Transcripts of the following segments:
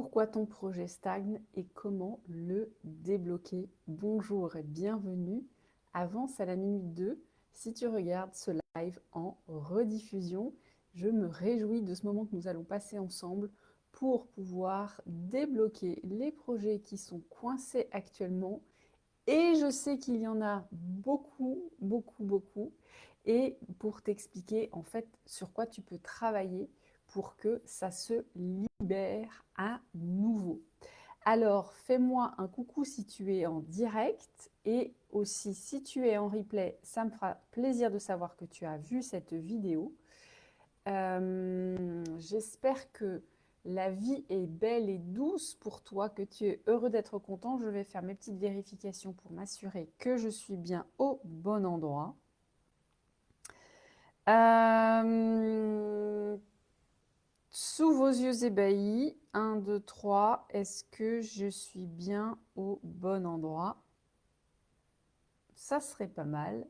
Pourquoi ton projet stagne et comment le débloquer? Bonjour et bienvenue. Avance à la minute 2. Si tu regardes ce live en rediffusion, je me réjouis de ce moment que nous allons passer ensemble pour pouvoir débloquer les projets qui sont coincés actuellement. Et je sais qu'il y en a beaucoup, beaucoup, beaucoup. Et pour t'expliquer en fait sur quoi tu peux travailler pour que ça se libère à nouveau. Alors, fais-moi un coucou si tu es en direct et aussi si tu es en replay, ça me fera plaisir de savoir que tu as vu cette vidéo. J'espère que la vie est belle et douce pour toi, que tu es heureux d'être content. Je vais faire mes petites vérifications pour m'assurer que je suis bien au bon endroit. Sous vos yeux ébahis, 1, 2, 3, est-ce que je suis bien au bon endroit? Ça serait pas mal.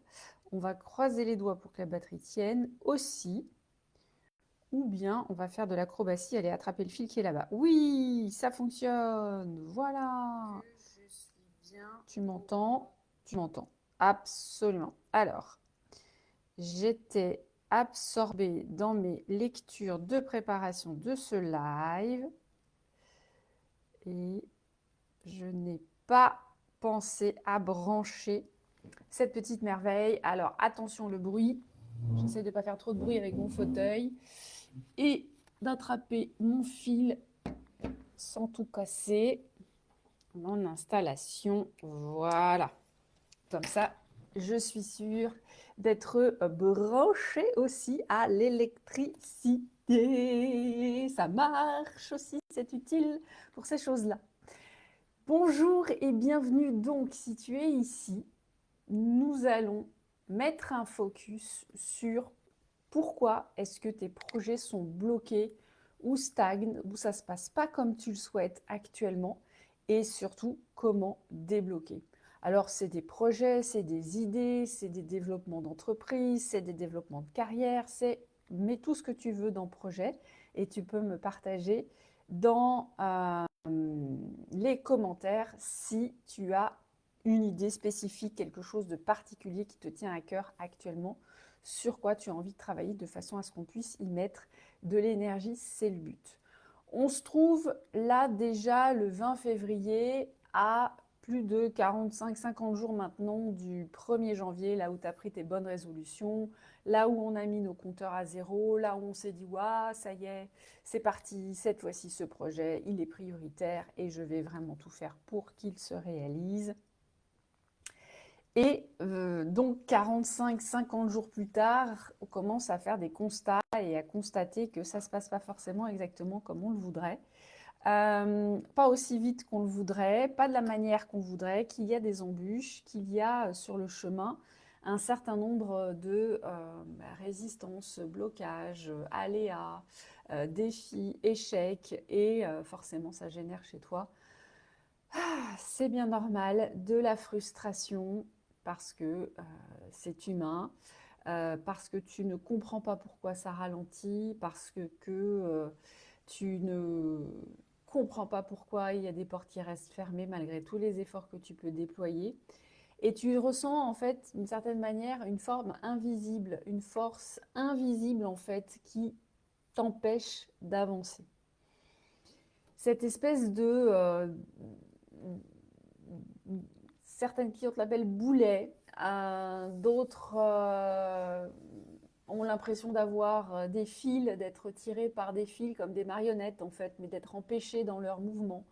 On va croiser les doigts pour que la batterie tienne aussi. Ou bien on va faire de l'acrobatie, aller attraper le fil qui est là-bas. Oui, ça fonctionne. Voilà. Je suis bien. Tu m'entends? Tu m'entends. Absolument. Alors, j'étais absorbée dans mes lectures de préparation de ce live et je n'ai pas pensé à brancher cette petite merveille. Alors, attention le bruit. J'essaie de ne pas faire trop de bruit avec mon fauteuil et d'attraper mon fil sans tout casser. Mon installation, voilà. Comme ça, je suis sûre d'être branchée aussi à l'électricité. Ça marche aussi, c'est utile pour ces choses-là. Bonjour et bienvenue donc, si tu es ici, nous allons mettre un focus sur pourquoi est-ce que tes projets sont bloqués ou stagnent, ou ça ne se passe pas comme tu le souhaites actuellement, et surtout comment débloquer. Alors c'est des projets, c'est des idées, c'est des développements d'entreprise, c'est des développements de carrière, c'est mets tout ce que tu veux dans le projet et tu peux me partager dans les commentaires si tu as une idée spécifique, quelque chose de particulier qui te tient à cœur actuellement, sur quoi tu as envie de travailler de façon à ce qu'on puisse y mettre de l'énergie, c'est le but. On se trouve là déjà le 20 février à plus de 45-50 jours maintenant du 1er janvier, là où tu as pris tes bonnes résolutions, là où on a mis nos compteurs à zéro, là où on s'est dit « Waouh, ça y est, c'est parti, cette fois-ci ce projet, il est prioritaire et je vais vraiment tout faire pour qu'il se réalise ». Et donc 45-50 jours plus tard, on commence à faire des constats et à constater que ça ne se passe pas forcément exactement comme on le voudrait. Pas aussi vite qu'on le voudrait, pas de la manière qu'on voudrait, qu'il y a des embûches, qu'il y a sur le chemin un certain nombre de résistances, blocages, aléas, défis, échecs, et forcément ça génère chez toi, c'est bien normal, de la frustration parce que c'est humain, parce que tu ne comprends pas pourquoi ça ralentit, parce que tu ne comprends pas pourquoi il y a des portes qui restent fermées malgré tous les efforts que tu peux déployer. Et tu ressens en fait d'une certaine manière une forme invisible, une force invisible en fait qui t'empêche d'avancer. Cette espèce de certaines clientes l'appellent boulet, d'autres ont l'impression d'avoir des fils, d'être tirés par des fils comme des marionnettes en fait, mais d'être empêchés dans leur mouvement.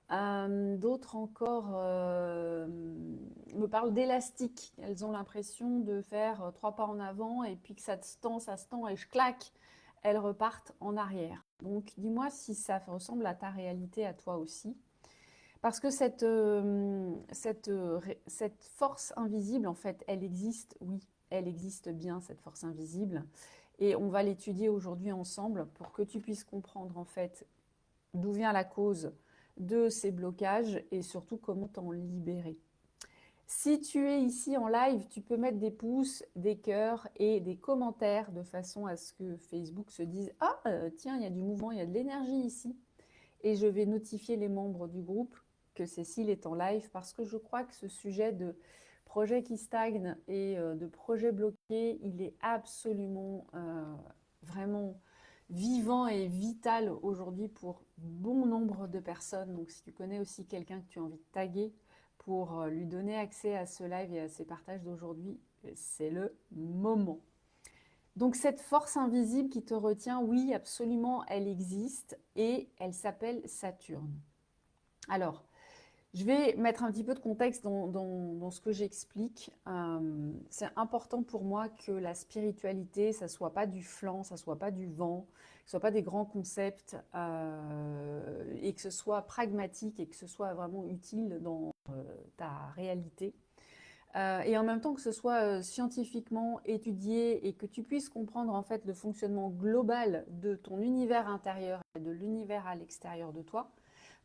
D'autres encore me parlent d'élastique. Elles ont l'impression de faire 3 pas en avant et puis que ça se tend et je claque, elles repartent en arrière. Donc dis-moi si ça ressemble à ta réalité à toi aussi. Parce que cette force invisible, en fait, elle existe, oui, elle existe bien, cette force invisible. Et on va l'étudier aujourd'hui ensemble pour que tu puisses comprendre, en fait, d'où vient la cause de ces blocages et surtout comment t'en libérer. Si tu es ici en live, tu peux mettre des pouces, des cœurs et des commentaires de façon à ce que Facebook se dise « Ah, tiens, il y a du mouvement, il y a de l'énergie ici ». et je vais notifier les membres du groupe que Cécile est en live parce que je crois que ce sujet de projet qui stagne et de projet bloqué, il est absolument vraiment vivant et vital aujourd'hui pour bon nombre de personnes. Donc si tu connais aussi quelqu'un que tu as envie de taguer pour lui donner accès à ce live et à ces partages d'aujourd'hui, c'est le moment. Donc cette force invisible qui te retient, oui, absolument, elle existe et elle s'appelle Saturne. Alors, je vais mettre un petit peu de contexte dans ce que j'explique. C'est important pour moi que la spiritualité, ça ne soit pas du flan, ça ne soit pas du vent, que ce ne soit pas des grands concepts et que ce soit pragmatique et que ce soit vraiment utile dans ta réalité. Et en même temps que ce soit scientifiquement étudié et que tu puisses comprendre en fait le fonctionnement global de ton univers intérieur et de l'univers à l'extérieur de toi,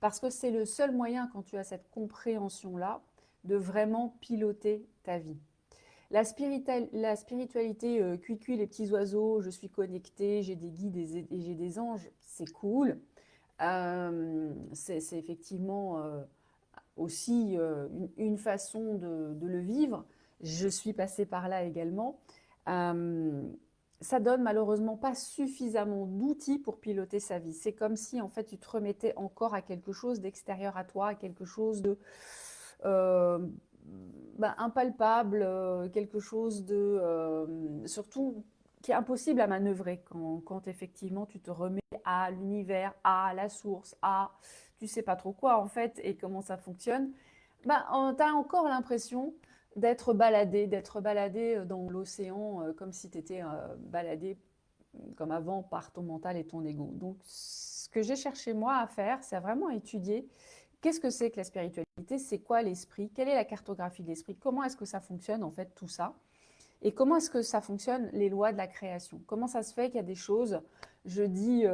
parce que c'est le seul moyen quand tu as cette compréhension-là de vraiment piloter ta vie. La spiritualité, cuicui les petits oiseaux, je suis connectée, j'ai des guides et j'ai des anges, c'est cool. C'est effectivement aussi une façon de le vivre. Je suis passée par là également. Ça donne malheureusement pas suffisamment d'outils pour piloter sa vie. C'est comme si en fait tu te remettais encore à quelque chose d'extérieur à toi, à quelque chose de impalpable, quelque chose de surtout qui est impossible à manœuvrer quand effectivement tu te remets à l'univers, à la source, à tu sais pas trop quoi en fait et comment ça fonctionne. Tu as encore l'impression d'être baladé dans l'océan comme si tu étais baladé comme avant par ton mental et ton ego. Donc ce que j'ai cherché moi à faire, c'est vraiment étudier qu'est-ce que c'est que la spiritualité, c'est quoi l'esprit, quelle est la cartographie de l'esprit, comment est-ce que ça fonctionne en fait tout ça, et comment est-ce que ça fonctionne les lois de la création. Comment ça se fait qu'il y a des choses, je dis,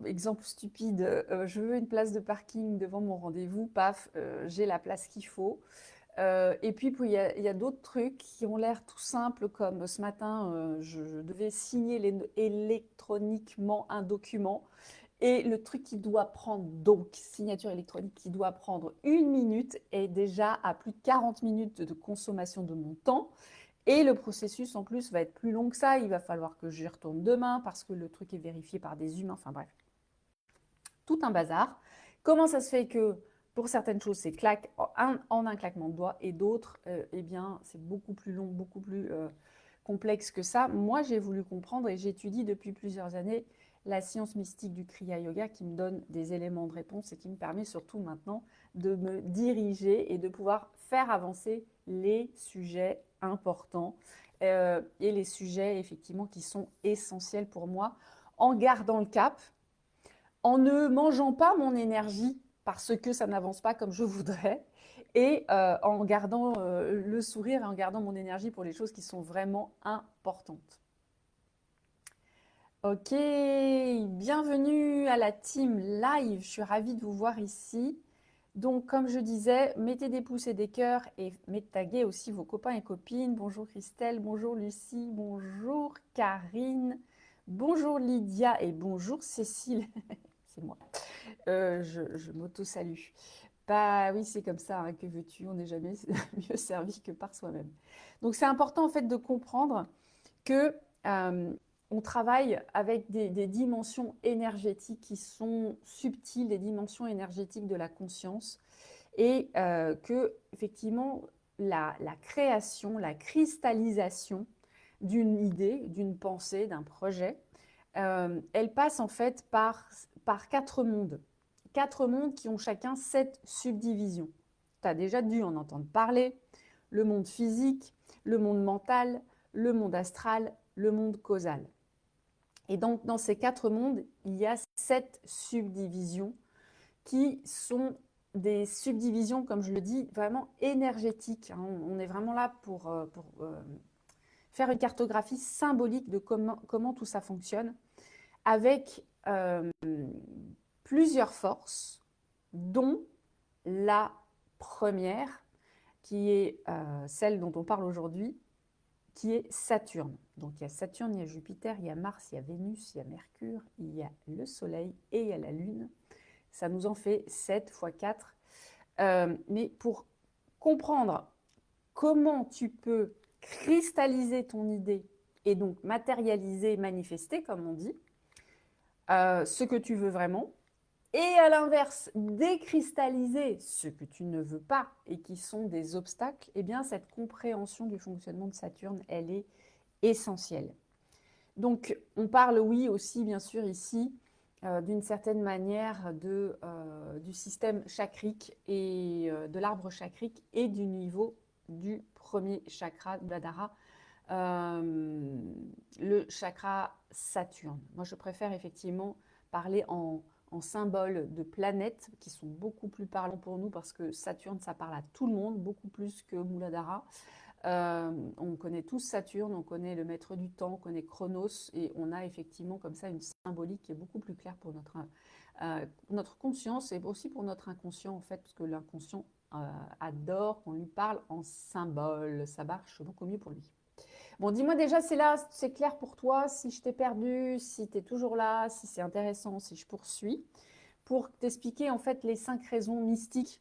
exemple stupide, je veux une place de parking devant mon rendez-vous, paf, j'ai la place qu'il faut. Et puis il y a d'autres trucs qui ont l'air tout simples, comme ce matin, je devais signer électroniquement un document. Et le truc qui doit prendre, donc signature électronique, qui doit prendre 1 minute est déjà à plus de 40 minutes de consommation de mon temps. Et le processus en plus va être plus long que ça. Il va falloir que j'y retourne demain parce que le truc est vérifié par des humains. Enfin bref, tout un bazar. Comment ça se fait que pour certaines choses, c'est en un claquement de doigts et d'autres, eh bien, c'est beaucoup plus long, beaucoup plus complexe que ça. Moi, j'ai voulu comprendre et j'étudie depuis plusieurs années la science mystique du Kriya Yoga qui me donne des éléments de réponse et qui me permet surtout maintenant de me diriger et de pouvoir faire avancer les sujets importants et les sujets effectivement qui sont essentiels pour moi en gardant le cap, en ne mangeant pas mon énergie parce que ça n'avance pas comme je voudrais et en gardant le sourire et en gardant mon énergie pour les choses qui sont vraiment importantes. Ok, bienvenue à la team live, je suis ravie de vous voir ici. Donc comme je disais, mettez des pouces et des cœurs et taguez aussi vos copains et copines. Bonjour Christelle, bonjour Lucie, bonjour Karine, bonjour Lydia et bonjour Cécile. C'est moi. Je m'auto-salue. Bah oui, c'est comme ça, hein, que veux-tu, on n'est jamais mieux servi que par soi-même. Donc c'est important en fait de comprendre que on travaille avec des dimensions énergétiques qui sont subtiles, des dimensions énergétiques de la conscience, et que effectivement la création, la cristallisation d'une idée, d'une pensée, d'un projet, elle passe en fait par 4 mondes. 4 mondes qui ont chacun 7 subdivisions. Tu as déjà dû en entendre parler. Le monde physique, le monde mental, le monde astral, le monde causal. Et donc, dans ces 4 mondes, il y a 7 subdivisions qui sont des subdivisions, comme je le dis, vraiment énergétiques. On est vraiment là pour faire une cartographie symbolique de comment tout ça fonctionne, avec plusieurs forces, dont la première, qui est celle dont on parle aujourd'hui, qui est Saturne. Donc il y a Saturne, il y a Jupiter, il y a Mars, il y a Vénus, il y a Mercure, il y a le Soleil et il y a la Lune. Ça nous en fait 7 fois 4. Mais pour comprendre comment tu peux cristalliser ton idée et donc matérialiser, manifester, comme on dit, ce que tu veux vraiment, et à l'inverse, décristalliser ce que tu ne veux pas et qui sont des obstacles, eh bien, cette compréhension du fonctionnement de Saturne, elle est essentielle. Donc, on parle, oui, aussi, bien sûr, ici, d'une certaine manière du système chakrique et de l'arbre chakrique et du niveau du premier chakra de Muladhara, le chakra Saturne. Moi, je préfère effectivement parler en symboles de planètes qui sont beaucoup plus parlants pour nous parce que Saturne, ça parle à tout le monde, beaucoup plus que Muladhara. On connaît tous Saturne, on connaît le maître du temps, on connaît Chronos et on a effectivement comme ça une symbolique qui est beaucoup plus claire pour notre conscience et aussi pour notre inconscient en fait, parce que l'inconscient adore qu'on lui parle en symbole, ça marche beaucoup mieux pour lui. Bon, dis-moi déjà, c'est clair pour toi, si je t'ai perdu, si tu es toujours là, si c'est intéressant, si je poursuis, pour t'expliquer en fait les 5 raisons mystiques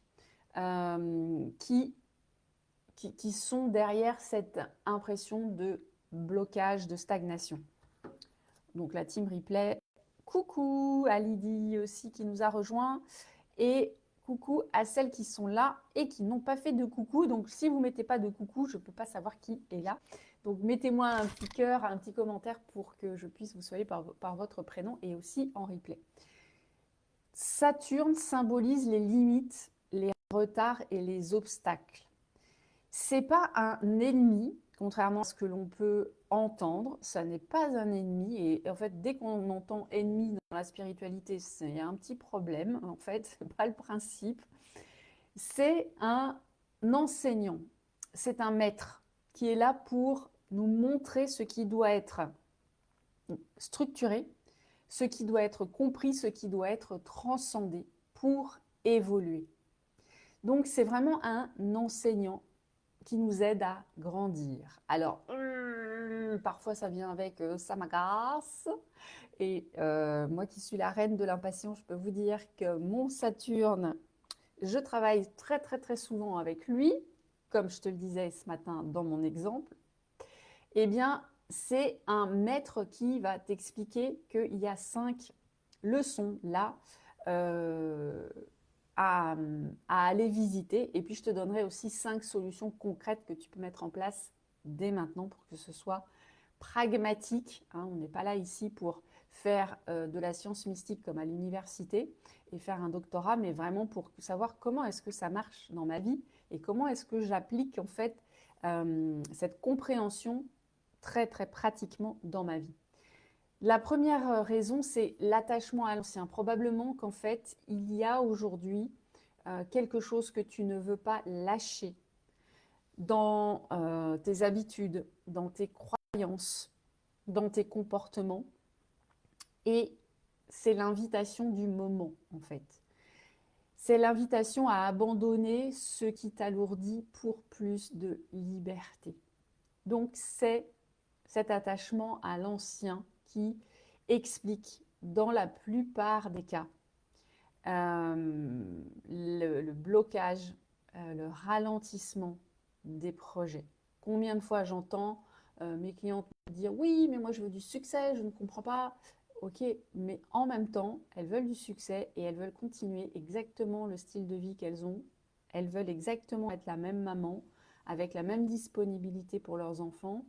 qui sont derrière cette impression de blocage, de stagnation. Donc la team replay, coucou à Lydie aussi qui nous a rejoint et coucou à celles qui sont là et qui n'ont pas fait de coucou. Donc si vous ne mettez pas de coucou, je ne peux pas savoir qui est là. Donc mettez-moi un petit cœur, un petit commentaire pour que je puisse vous soigner par votre prénom et aussi en replay. Saturne symbolise les limites, les retards et les obstacles. C'est pas un ennemi, contrairement à ce que l'on peut entendre. Ça n'est pas un ennemi. Et en fait, dès qu'on entend ennemi dans la spiritualité, il y a un petit problème. En fait, ce n'est pas le principe. C'est un enseignant. C'est un maître qui est là pour nous montrer ce qui doit être structuré, ce qui doit être compris, ce qui doit être transcendé pour évoluer. Donc, c'est vraiment un enseignant qui nous aide à grandir. Alors, parfois ça vient avec ça m'agace. Et moi qui suis la reine de l'impatience, je peux vous dire que mon Saturne, je travaille très très très souvent avec lui, comme je te le disais ce matin dans mon exemple. Eh bien, c'est un maître qui va t'expliquer qu'il y a 5 leçons là à aller visiter. Et puis, je te donnerai aussi 5 solutions concrètes que tu peux mettre en place dès maintenant pour que ce soit pragmatique. Hein. On n'est pas là ici pour faire de la science mystique comme à l'université et faire un doctorat, mais vraiment pour savoir comment est-ce que ça marche dans ma vie et comment est-ce que j'applique en fait cette compréhension très très pratiquement dans ma vie. La première raison, c'est l'attachement à l'ancien. Probablement qu'en fait, il y a aujourd'hui quelque chose que tu ne veux pas lâcher dans tes habitudes, dans tes croyances, dans tes comportements. Et c'est l'invitation du moment, en fait. C'est l'invitation à abandonner ce qui t'alourdit pour plus de liberté. Donc, c'est cet attachement à l'ancien qui explique dans la plupart des cas le blocage, le ralentissement des projets. Combien de fois j'entends mes clientes me dire oui, mais moi je veux du succès, je ne comprends pas. Ok, mais en même temps, elles veulent du succès et elles veulent continuer exactement le style de vie qu'elles ont. Elles veulent exactement être la même maman, avec la même disponibilité pour leurs enfants,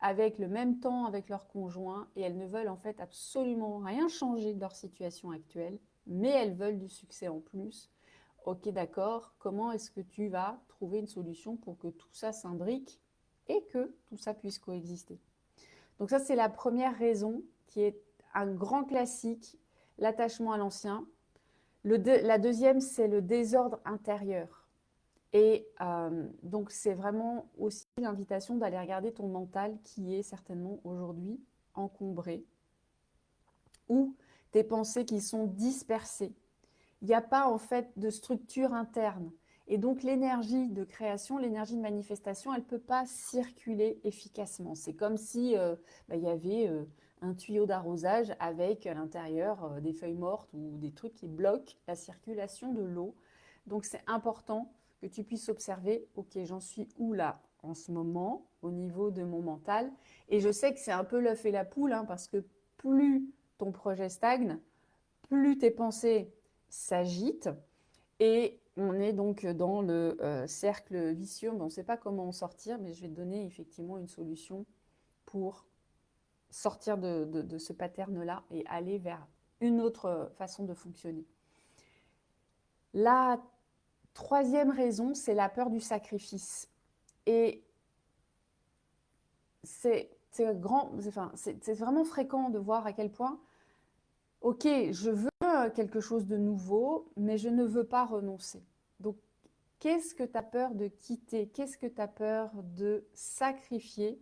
avec le même temps avec leur conjoint et elles ne veulent en fait absolument rien changer de leur situation actuelle, mais elles veulent du succès en plus. Ok, d'accord, comment est-ce que tu vas trouver une solution pour que tout ça s'imbrique et que tout ça puisse coexister? Donc ça, c'est la première raison qui est un grand classique, l'attachement à l'ancien. La deuxième, c'est le désordre intérieur. Et donc, c'est vraiment aussi l'invitation d'aller regarder ton mental qui est certainement aujourd'hui encombré ou tes pensées qui sont dispersées. Il n'y a pas en fait de structure interne. Et donc, l'énergie de création, l'énergie de manifestation, elle ne peut pas circuler efficacement. C'est comme si il y avait un tuyau d'arrosage avec à l'intérieur des feuilles mortes ou des trucs qui bloquent la circulation de l'eau. Donc c'est important que tu puisses observer, ok, j'en suis où là en ce moment au niveau de mon mental. Et je sais que c'est un peu l'œuf et la poule, hein, parce que plus ton projet stagne, plus tes pensées s'agitent. Et on est donc dans le cercle vicieux. On ne sait pas comment en sortir, mais je vais te donner effectivement une solution pour sortir de ce pattern-là et aller vers une autre façon de fonctionner. La troisième raison, c'est la peur du sacrifice. Et c'est vraiment fréquent de voir à quel point, ok, je veux quelque chose de nouveau, mais je ne veux pas renoncer. Donc, qu'est-ce que tu as peur de quitter? Qu'est-ce que tu as peur de sacrifier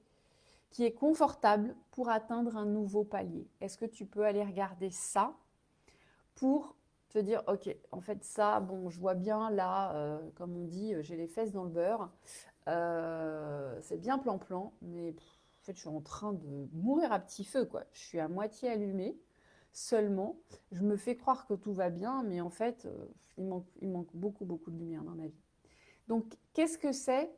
qui est confortable pour atteindre un nouveau palier? Est-ce que tu peux aller regarder ça pour te dire, ok, en fait ça, bon, je vois bien là, comme on dit, j'ai les fesses dans le beurre, c'est bien plan-plan, mais en fait je suis en train de mourir à petit feu, quoi. Je suis à moitié allumée seulement, je me fais croire que tout va bien, mais en fait, il manque beaucoup, beaucoup de lumière dans ma vie. Donc, qu'est-ce que c'est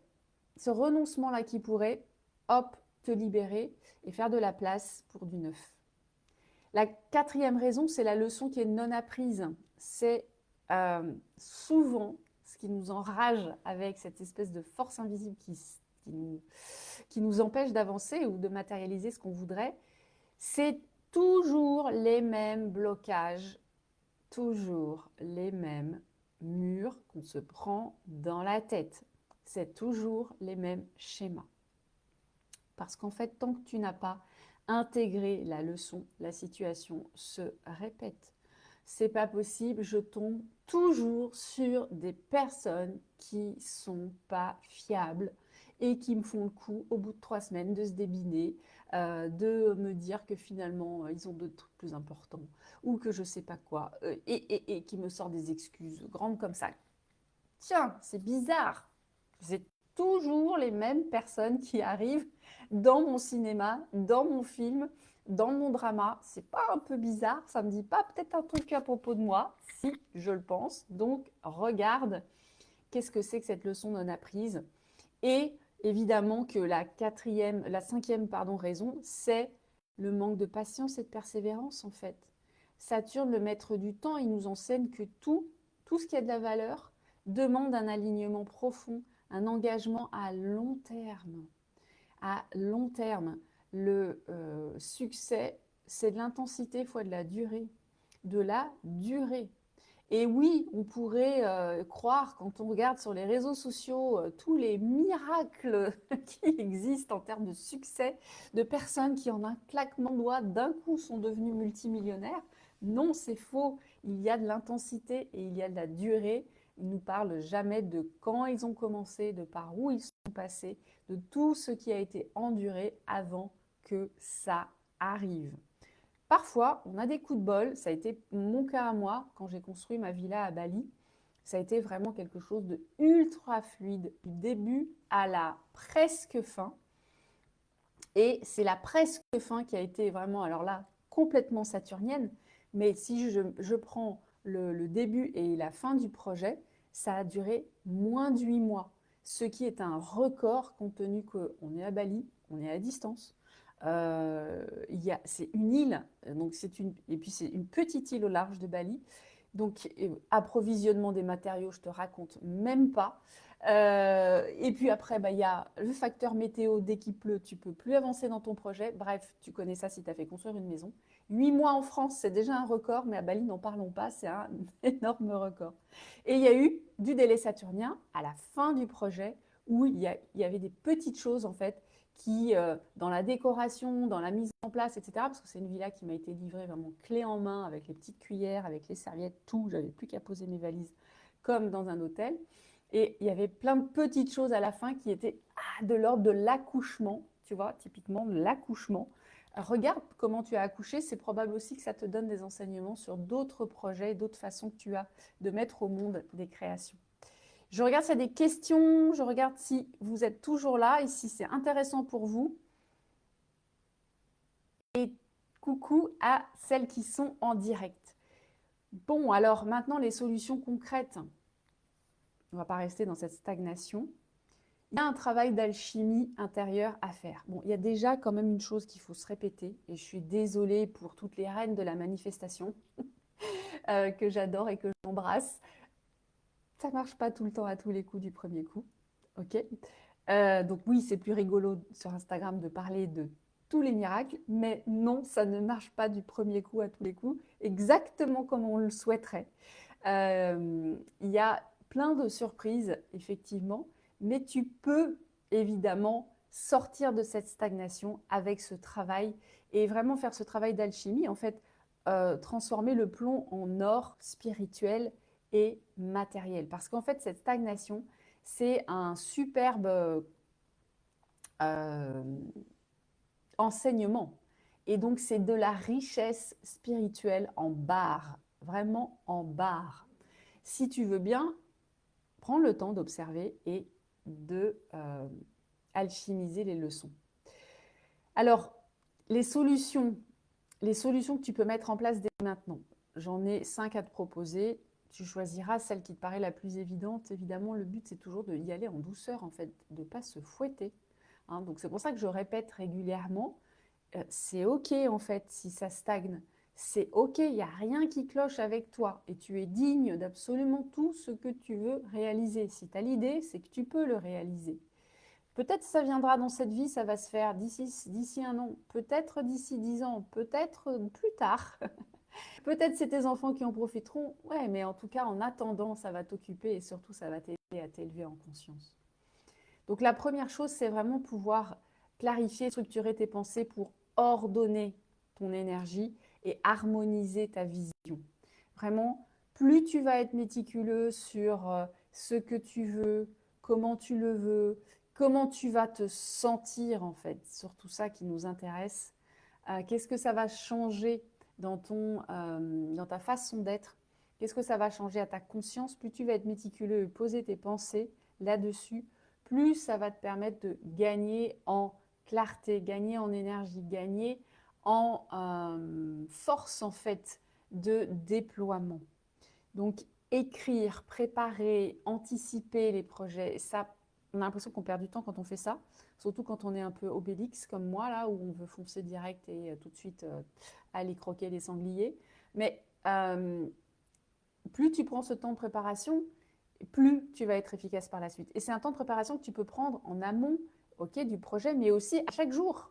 ce renoncement-là qui pourrait, hop, te libérer et faire de la place pour du neuf? La quatrième raison, c'est la leçon qui est non apprise. C'est souvent ce qui nous enrage avec cette espèce de force invisible qui nous empêche d'avancer ou de matérialiser ce qu'on voudrait. C'est toujours les mêmes blocages, toujours les mêmes murs qu'on se prend dans la tête. C'est toujours les mêmes schémas. Parce qu'en fait, tant que tu n'as pas intégré la leçon, la situation se répète. C'est pas possible, je tombe toujours sur des personnes qui sont pas fiables et qui me font le coup au bout de 3 semaines de se débiner, de me dire que finalement ils ont d'autres trucs plus importants ou que je sais pas quoi, et qui me sortent des excuses grandes comme ça. Tiens, c'est bizarre, c'est toujours les mêmes personnes qui arrivent dans mon cinéma, dans mon film, dans mon drama. C'est pas un peu bizarre? Ça me dit pas peut-être un truc à propos de moi? Si, je le pense. Donc, regarde, qu'est-ce que c'est que cette leçon non apprise? Et évidemment que la cinquième, raison, c'est le manque de patience et de persévérance, en fait. Saturne, le maître du temps, il nous enseigne que tout ce qui a de la valeur, demande un alignement profond, un engagement à long terme. À long terme, le succès, c'est de l'intensité fois de la durée. De la durée. Et oui, on pourrait croire, quand on regarde sur les réseaux sociaux, tous les miracles qui existent en termes de succès, de personnes qui en un claquement de doigts d'un coup sont devenues multimillionnaires. Non, c'est faux. Il y a de l'intensité et il y a de la durée. Ils ne nous parlent jamais de quand ils ont commencé, de par où ils sont passés, de tout ce qui a été enduré avant que ça arrive. Parfois, on a des coups de bol. Ça a été mon cas à moi quand j'ai construit ma villa à Bali. Ça a été vraiment quelque chose de ultra fluide du début à la presque fin. Et c'est la presque fin qui a été vraiment, alors là, complètement saturnienne. Mais si je prends le début et la fin du projet, ça a duré moins de 8 mois. Ce qui est un record compte tenu qu'on est à Bali, on est à distance. C'est une île, donc et puis c'est une petite île au large de Bali. Donc, approvisionnement des matériaux, je te raconte même pas. Et puis après, il y a le facteur météo. Dès qu'il pleut, tu peux plus avancer dans ton projet. Bref, tu connais ça si tu as fait construire une maison. 8 mois en France, c'est déjà un record, mais à Bali, n'en parlons pas, c'est un énorme record. Et il y a eu du délai saturnien à la fin du projet où il y avait des petites choses en fait qui, dans la décoration, dans la mise en place, etc., parce que c'est une villa qui m'a été livrée vraiment clé en main, avec les petites cuillères, avec les serviettes, tout, j'avais plus qu'à poser mes valises, comme dans un hôtel. Et il y avait plein de petites choses à la fin qui étaient de l'ordre de l'accouchement, tu vois, typiquement de l'accouchement. Regarde comment tu as accouché, c'est probable aussi que ça te donne des enseignements sur d'autres projets, d'autres façons que tu as de mettre au monde des créations. Je regarde s'il y a des questions, je regarde si vous êtes toujours là et si c'est intéressant pour vous. Et coucou à celles qui sont en direct. Bon, alors maintenant, les solutions concrètes. On ne va pas rester dans cette stagnation. Il y a un travail d'alchimie intérieure à faire. Bon, il y a déjà quand même une chose qu'il faut se répéter, et je suis désolée pour toutes les reines de la manifestation que j'adore et que j'embrasse. Ça ne marche pas tout le temps à tous les coups du premier coup. Ok. Donc oui, c'est plus rigolo sur Instagram de parler de tous les miracles, mais non, ça ne marche pas du premier coup à tous les coups, exactement comme on le souhaiterait. Il y a plein de surprises, effectivement, mais tu peux évidemment sortir de cette stagnation avec ce travail et vraiment faire ce travail d'alchimie, en fait, transformer le plomb en or spirituel et matériel. Parce qu'en fait, cette stagnation, c'est un superbe enseignement. Et donc, c'est de la richesse spirituelle en barre, vraiment en barre. Si tu veux bien, prends le temps d'observer et de alchimiser les leçons. Alors, les solutions que tu peux mettre en place dès maintenant. J'en ai 5 à te proposer. Tu choisiras celle qui te paraît la plus évidente. Évidemment, le but, c'est toujours d'y aller en douceur, en fait, de ne pas se fouetter. Hein, donc, c'est pour ça que je répète régulièrement, c'est OK, en fait, si ça stagne. C'est OK, il n'y a rien qui cloche avec toi. Et tu es digne d'absolument tout ce que tu veux réaliser. Si tu as l'idée, c'est que tu peux le réaliser. Peut-être ça viendra dans cette vie, ça va se faire d'ici un an, peut-être d'ici 10 ans, peut-être plus tard. Peut-être c'est tes enfants qui en profiteront. Ouais, mais en tout cas, en attendant, ça va t'occuper et surtout, ça va t'aider à t'élever en conscience. Donc la première chose, c'est vraiment pouvoir clarifier, structurer tes pensées pour ordonner ton énergie et harmoniser ta vision. Vraiment, plus tu vas être méticuleux sur ce que tu veux, comment tu le veux, comment tu vas te sentir en fait, sur tout ça qui nous intéresse, qu'est-ce que ça va changer dans ta façon d'être, qu'est-ce que ça va changer à ta conscience, plus tu vas être méticuleux et poser tes pensées là-dessus, plus ça va te permettre de gagner en clarté, gagner en énergie, gagner en force en fait de déploiement. Donc écrire, préparer, anticiper les projets, ça, on a l'impression qu'on perd du temps quand on fait ça, surtout quand on est un peu obélix comme moi là, où on veut foncer direct et tout de suite aller croquer les sangliers. Mais plus tu prends ce temps de préparation, plus tu vas être efficace par la suite. Et c'est un temps de préparation que tu peux prendre en amont, ok, du projet, mais aussi à chaque jour.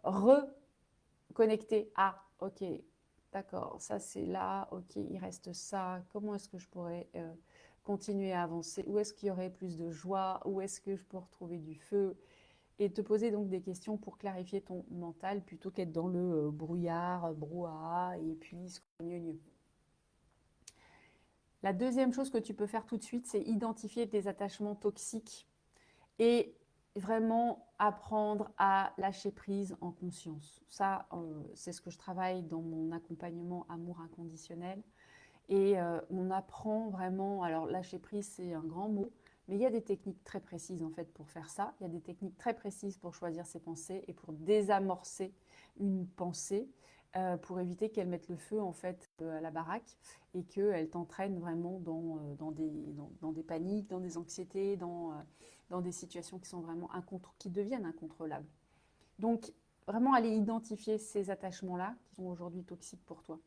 Reconnecter à, ok, d'accord, ça c'est là, ok, il reste ça, comment est-ce que je pourrais continuer à avancer, où est-ce qu'il y aurait plus de joie, où est-ce que je peux retrouver du feu, et te poser donc des questions pour clarifier ton mental plutôt qu'être dans le brouillard, brouhaha, et puis mieux. La deuxième chose que tu peux faire tout de suite, c'est identifier tes attachements toxiques et vraiment apprendre à lâcher prise en conscience. Ça, c'est ce que je travaille dans mon accompagnement amour inconditionnel. Et on apprend vraiment, alors lâcher prise, c'est un grand mot, mais il y a des techniques très précises en fait pour faire ça. Il y a des techniques très précises pour choisir ses pensées et pour désamorcer une pensée, pour éviter qu'elle mette le feu en fait à la baraque et qu'elle t'entraîne vraiment dans des paniques, dans des anxiétés, dans des situations qui sont vraiment qui deviennent incontrôlables. Donc vraiment aller identifier ces attachements-là qui sont aujourd'hui toxiques pour toi.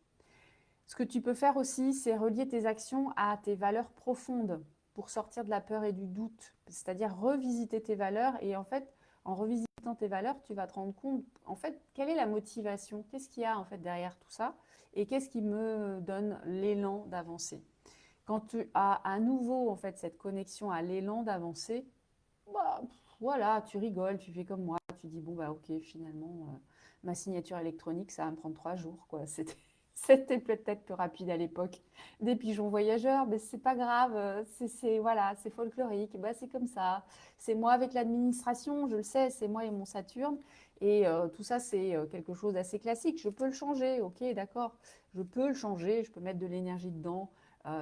Ce que tu peux faire aussi, c'est relier tes actions à tes valeurs profondes pour sortir de la peur et du doute. C'est-à-dire revisiter tes valeurs et en fait, en revisitant tes valeurs, tu vas te rendre compte, en fait, quelle est la motivation? Qu'est-ce qu'il y a en fait derrière tout ça? Et qu'est-ce qui me donne l'élan d'avancer? Quand tu as à nouveau en fait cette connexion à l'élan d'avancer, bah, voilà, tu rigoles, tu fais comme moi, tu dis bon bah ok, finalement, ma signature électronique, ça va me prendre 3 jours, quoi. C'était peut-être plus rapide à l'époque. Des pigeons voyageurs, mais c'est pas grave, voilà, c'est folklorique, bah, c'est comme ça. C'est moi avec l'administration, je le sais, c'est moi et mon Saturne. Et tout ça, c'est quelque chose d'assez classique. Je peux le changer, ok, d'accord. Je peux le changer, je peux mettre de l'énergie dedans.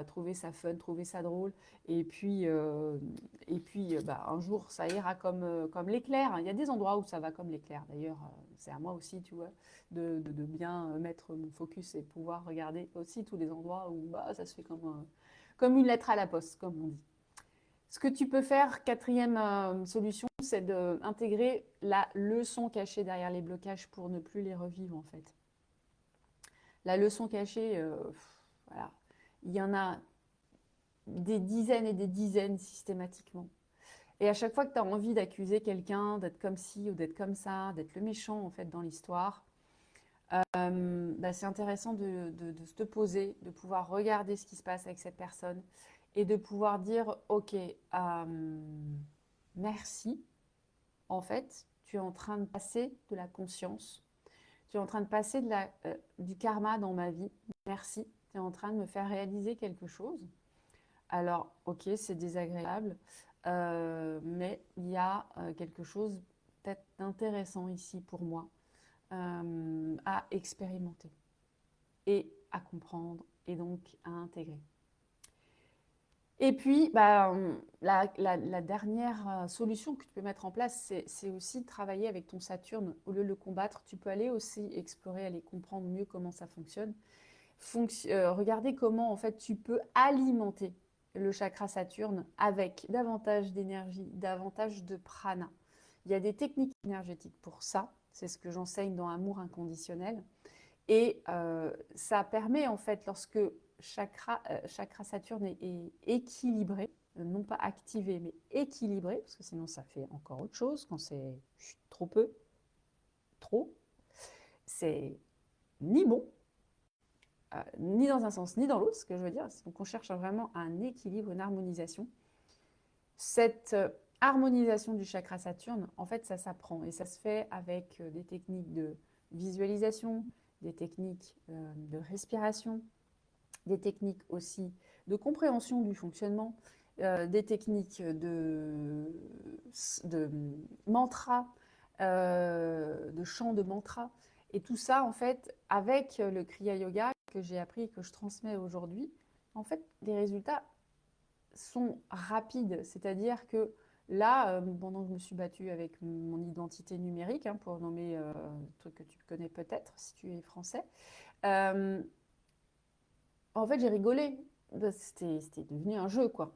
trouver ça fun, trouver ça drôle. Et puis, un jour, ça ira comme l'éclair. Il y a des endroits où ça va comme l'éclair. D'ailleurs, c'est à moi aussi, tu vois, de bien mettre mon focus et pouvoir regarder aussi tous les endroits où ça se fait comme une lettre à la poste, comme on dit. Ce que tu peux faire, quatrième solution, c'est d'intégrer la leçon cachée derrière les blocages pour ne plus les revivre en fait. La leçon cachée, voilà, il y en a des dizaines et des dizaines systématiquement. Et à chaque fois que tu as envie d'accuser quelqu'un d'être comme ci ou d'être comme ça, d'être le méchant en fait dans l'histoire, c'est intéressant de te poser, de pouvoir regarder ce qui se passe avec cette personne et de pouvoir dire ok, merci, en fait, tu es en train de passer de la conscience, tu es en train de passer du karma dans ma vie, merci, tu es en train de me faire réaliser quelque chose. Alors, ok, c'est désagréable, mais il y a quelque chose peut-être d'intéressant ici pour moi à expérimenter et à comprendre et donc à intégrer. Et puis, la dernière solution que tu peux mettre en place, c'est aussi de travailler avec ton Saturne. Au lieu de le combattre, tu peux aller aussi explorer, aller comprendre mieux comment ça fonctionne. Regarder comment, en fait, tu peux alimenter le chakra Saturne avec davantage d'énergie, davantage de prana. Il y a des techniques énergétiques pour ça. C'est ce que j'enseigne dans Amour inconditionnel. Et ça permet, en fait, lorsque chakra Saturne est équilibré, non pas activé, mais équilibré, parce que sinon ça fait encore autre chose quand c'est trop peu, trop, c'est ni bon, ni dans un sens, ni dans l'autre, ce que je veux dire. Donc on cherche vraiment un équilibre, une harmonisation. Cette harmonisation du chakra Saturne, en fait, ça s'apprend et ça se fait avec des techniques de visualisation, des techniques de respiration, des techniques aussi de compréhension du fonctionnement, des techniques de mantra, de chant de mantra. Et tout ça, en fait, avec le Kriya Yoga que j'ai appris et que je transmets aujourd'hui, en fait, les résultats sont rapides. C'est-à-dire que là, pendant que je me suis battue avec mon identité numérique, pour nommer un truc que tu connais peut-être si tu es français, en fait, j'ai rigolé. C'était devenu un jeu, quoi.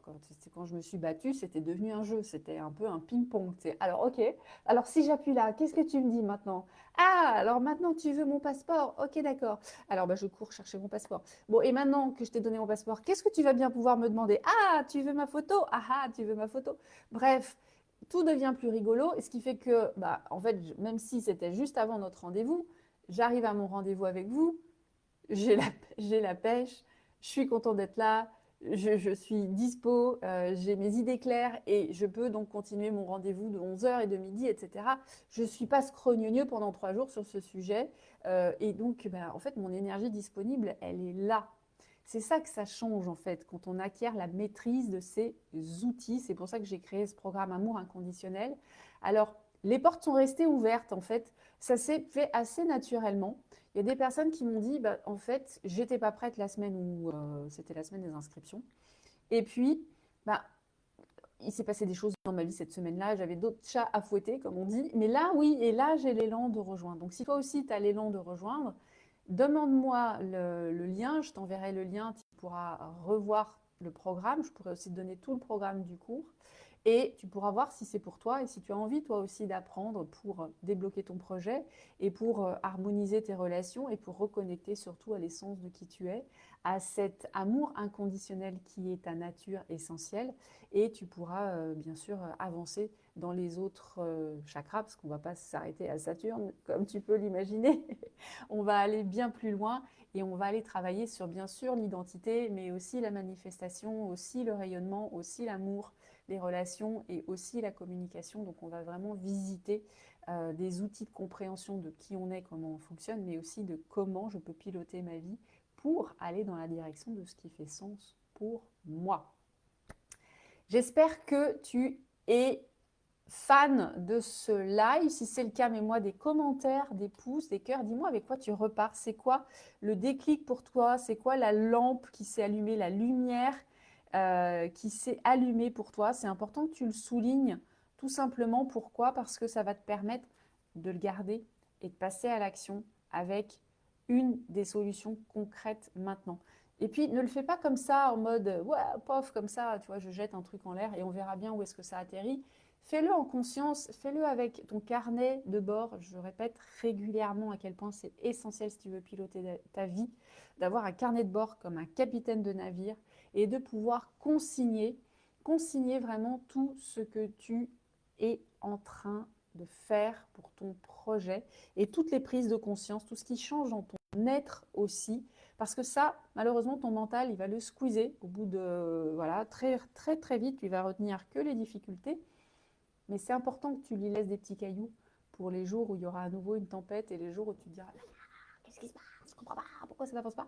Quand je me suis battue, c'était devenu un jeu. C'était un peu un ping-pong. Alors, ok. Alors, si j'appuie là, qu'est-ce que tu me dis maintenant? Ah, alors maintenant, tu veux mon passeport? Ok, d'accord. Alors, je cours chercher mon passeport. Bon, et maintenant que je t'ai donné mon passeport, qu'est-ce que tu vas bien pouvoir me demander? Ah, tu veux ma photo? Ah, tu veux ma photo? Bref, tout devient plus rigolo. Et ce qui fait que, en fait, même si c'était juste avant notre rendez-vous, j'arrive à mon rendez-vous avec vous. J'ai la pêche, je suis contente d'être là, je suis dispo, j'ai mes idées claires et je peux donc continuer mon rendez-vous de 11h et de midi, etc. Je ne suis pas scrogneux pendant 3 jours sur ce sujet. Et donc, en fait, mon énergie disponible, elle est là. C'est ça que ça change, en fait, quand on acquiert la maîtrise de ces outils. C'est pour ça que j'ai créé ce programme Amour inconditionnel. Alors, les portes sont restées ouvertes, en fait. Ça s'est fait assez naturellement. Il y a des personnes qui m'ont dit, en fait, j'étais pas prête la semaine où c'était la semaine des inscriptions. Et puis, il s'est passé des choses dans ma vie cette semaine-là. J'avais d'autres chats à fouetter, comme on dit. Mais là, oui, et là, j'ai l'élan de rejoindre. Donc, si toi aussi, tu as l'élan de rejoindre, demande-moi le lien. Je t'enverrai le lien. Tu pourras revoir le programme. Je pourrais aussi te donner tout le programme du cours. Et tu pourras voir si c'est pour toi et si tu as envie toi aussi d'apprendre pour débloquer ton projet et pour harmoniser tes relations et pour reconnecter surtout à l'essence de qui tu es, à cet amour inconditionnel qui est ta nature essentielle. Et tu pourras bien sûr avancer dans les autres chakras parce qu'on ne va pas s'arrêter à Saturne comme tu peux l'imaginer. On va aller bien plus loin et on va aller travailler sur bien sûr l'identité mais aussi la manifestation, aussi le rayonnement, aussi l'amour, les relations et aussi la communication. Donc on va vraiment visiter des outils de compréhension de qui on est, comment on fonctionne, mais aussi de comment je peux piloter ma vie pour aller dans la direction de ce qui fait sens pour moi. J'espère que tu es fan de ce live. Si c'est le cas, mets-moi des commentaires, des pouces, des cœurs. Dis-moi avec quoi tu repars. C'est quoi le déclic pour toi? C'est quoi la lampe qui s'est allumée, la lumière qui s'est allumée pour toi? C'est important que tu le soulignes. Tout simplement, pourquoi? Parce que ça va te permettre de le garder et de passer à l'action avec une des solutions concrètes maintenant. Et puis, ne le fais pas comme ça, en mode, ouais, pof, comme ça, tu vois, je jette un truc en l'air et on verra bien où est-ce que ça atterrit. Fais-le en conscience, fais-le avec ton carnet de bord. Je répète régulièrement à quel point c'est essentiel si tu veux piloter ta vie, d'avoir un carnet de bord comme un capitaine de navire et de pouvoir consigner vraiment tout ce que tu es en train de faire pour ton projet et toutes les prises de conscience, tout ce qui change dans ton être aussi. Parce que ça, malheureusement, ton mental, il va le squeezer au bout de, voilà, très, très, très vite. Tu vas retenir que les difficultés. Mais c'est important que tu lui laisses des petits cailloux pour les jours où il y aura à nouveau une tempête et les jours où tu te diras qu'est-ce qui se passe, je ne comprends pas, pourquoi ça n'avance pas.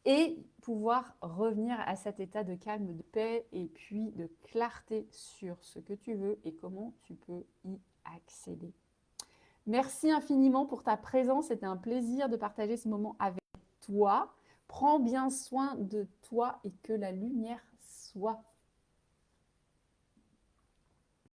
Et pouvoir revenir à cet état de calme, de paix et puis de clarté sur ce que tu veux et comment tu peux y accéder. Merci infiniment pour ta présence. C'était un plaisir de partager ce moment avec toi. Prends bien soin de toi et que la lumière soit